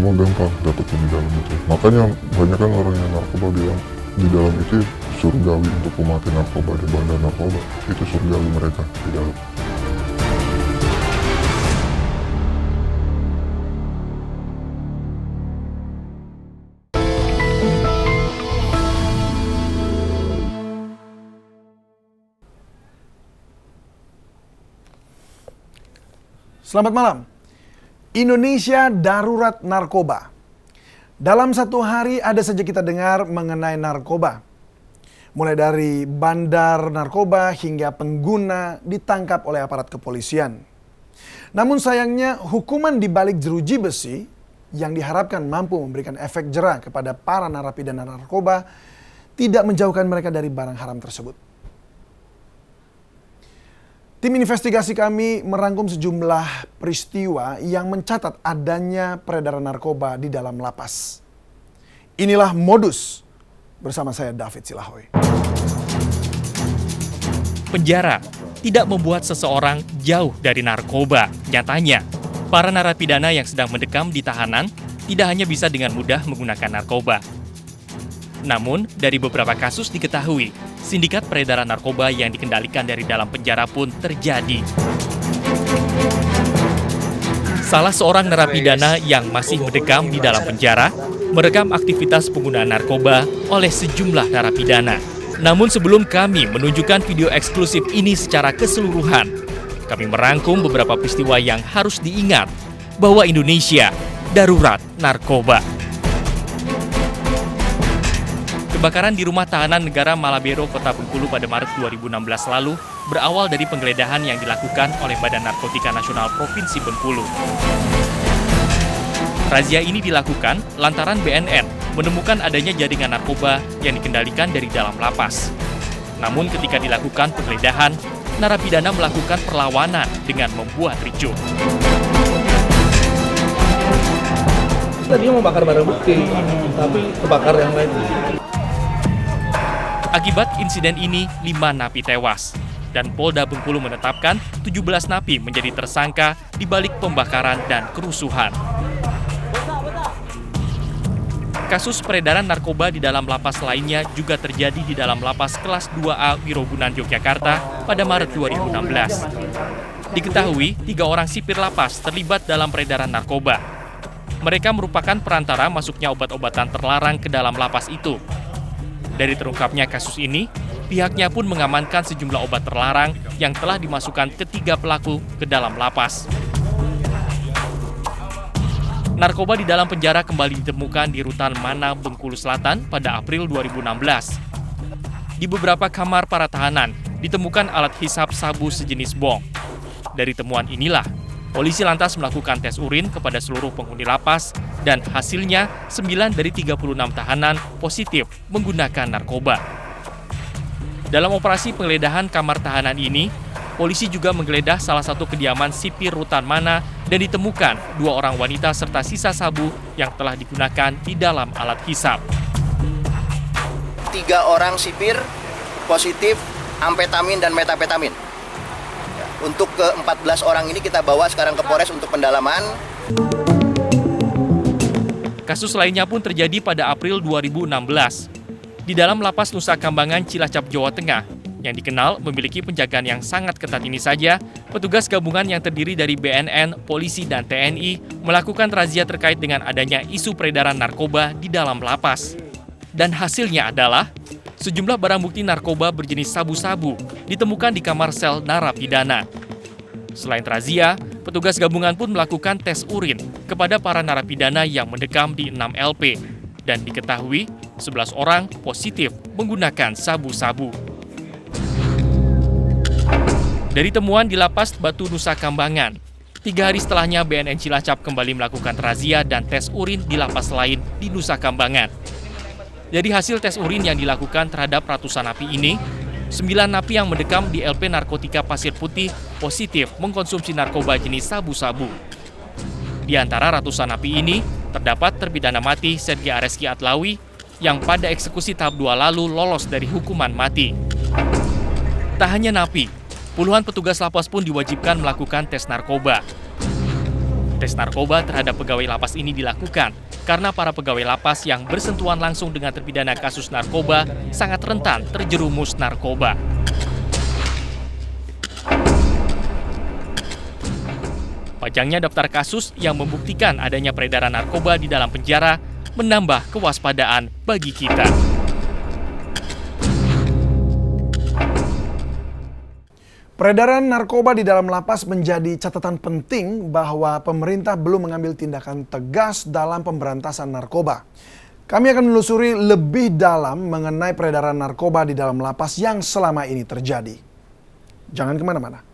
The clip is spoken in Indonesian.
semua gampang dapetnya di dalam itu. Makanya banyak kan orang yang narkoba bilang di dalam itu surgawi untuk pemakaian narkoba, di bandar narkoba itu surgawi mereka di dalam. Selamat malam. Indonesia darurat narkoba. Dalam satu hari ada saja kita dengar mengenai narkoba. Mulai dari bandar narkoba hingga pengguna ditangkap oleh aparat kepolisian. Namun sayangnya hukuman di balik jeruji besi yang diharapkan mampu memberikan efek jera kepada para narapidana narkoba tidak menjauhkan mereka dari barang haram tersebut. Tim investigasi kami merangkum sejumlah peristiwa yang mencatat adanya peredaran narkoba di dalam lapas. Inilah modus bersama saya David Silahoy. Penjara tidak membuat seseorang jauh dari narkoba. Nyatanya, para narapidana yang sedang mendekam di tahanan tidak hanya bisa dengan mudah menggunakan narkoba. Namun, dari beberapa kasus diketahui, sindikat peredaran narkoba yang dikendalikan dari dalam penjara pun terjadi. Salah seorang narapidana yang masih mendekam di dalam penjara merekam aktivitas penggunaan narkoba oleh sejumlah narapidana. Namun sebelum kami menunjukkan video eksklusif ini secara keseluruhan, kami merangkum beberapa peristiwa yang harus diingat bahwa Indonesia darurat narkoba. Kebakaran di rumah tahanan negara Malabero, Kota Bengkulu pada Maret 2016 lalu berawal dari penggeledahan yang dilakukan oleh Badan Narkotika Nasional Provinsi Bengkulu. Razia ini dilakukan lantaran BNN menemukan adanya jaringan narkoba yang dikendalikan dari dalam lapas. Namun ketika dilakukan penggeledahan, narapidana melakukan perlawanan dengan membuat ricuh. Tadinya mau bakar barang bukti, tapi kebakar yang lain. Akibat insiden ini, 5 napi tewas. Dan Polda Bengkulu menetapkan 17 napi menjadi tersangka di balik pembakaran dan kerusuhan. Kasus peredaran narkoba di dalam lapas lainnya juga terjadi di dalam lapas kelas 2A Wirogunan, Yogyakarta pada Maret 2016. Diketahui 3 orang sipir lapas terlibat dalam peredaran narkoba. Mereka merupakan perantara masuknya obat-obatan terlarang ke dalam lapas itu. Dari terungkapnya kasus ini, pihaknya pun mengamankan sejumlah obat terlarang yang telah dimasukkan ketiga pelaku ke dalam lapas. Narkoba di dalam penjara kembali ditemukan di Rutan Mana, Bengkulu Selatan pada April 2016. Di beberapa kamar para tahanan ditemukan alat hisap sabu sejenis bong. Dari temuan inilah, polisi lantas melakukan tes urin kepada seluruh penghuni lapas dan hasilnya 9 dari 36 tahanan positif menggunakan narkoba. Dalam operasi penggeledahan kamar tahanan ini, polisi juga menggeledah salah satu kediaman sipir Rutan Mana dan ditemukan 2 orang wanita serta sisa sabu yang telah digunakan di dalam alat hisap. 3 orang sipir positif amfetamin dan metapetamin. Untuk ke-14 orang ini kita bawa sekarang ke Polres untuk pendalaman. Kasus lainnya pun terjadi pada April 2016. Di dalam lapas Nusa Kambangan, Cilacap, Jawa Tengah, yang dikenal memiliki penjagaan yang sangat ketat ini saja, petugas gabungan yang terdiri dari BNN, polisi, dan TNI melakukan razia terkait dengan adanya isu peredaran narkoba di dalam lapas. Dan hasilnya adalah sejumlah barang bukti narkoba berjenis sabu-sabu ditemukan di kamar sel narapidana. Selain razia, petugas gabungan pun melakukan tes urin kepada para narapidana yang mendekam di 6 LP. Dan diketahui 11 orang positif menggunakan sabu-sabu. Dari temuan di lapas Batu Nusa Kambangan, 3 hari setelahnya BNN Cilacap kembali melakukan razia dan tes urin di lapas lain di Nusa Kambangan. Dari hasil tes urin yang dilakukan terhadap ratusan napi ini, 9 napi yang mendekam di LP Narkotika Pasir Putih positif mengkonsumsi narkoba jenis sabu-sabu. Di antara ratusan napi ini, terdapat terpidana mati Sergi Areski Atlawi yang pada eksekusi tahap 2 lalu lolos dari hukuman mati. Tak hanya napi, puluhan petugas lapas pun diwajibkan melakukan tes narkoba. Tes narkoba terhadap pegawai lapas ini dilakukan karena para pegawai lapas yang bersentuhan langsung dengan terpidana kasus narkoba sangat rentan terjerumus narkoba. Panjangnya daftar kasus yang membuktikan adanya peredaran narkoba di dalam penjara menambah kewaspadaan bagi kita. Peredaran narkoba di dalam lapas menjadi catatan penting bahwa pemerintah belum mengambil tindakan tegas dalam pemberantasan narkoba. Kami akan menelusuri lebih dalam mengenai peredaran narkoba di dalam lapas yang selama ini terjadi. Jangan kemana-mana.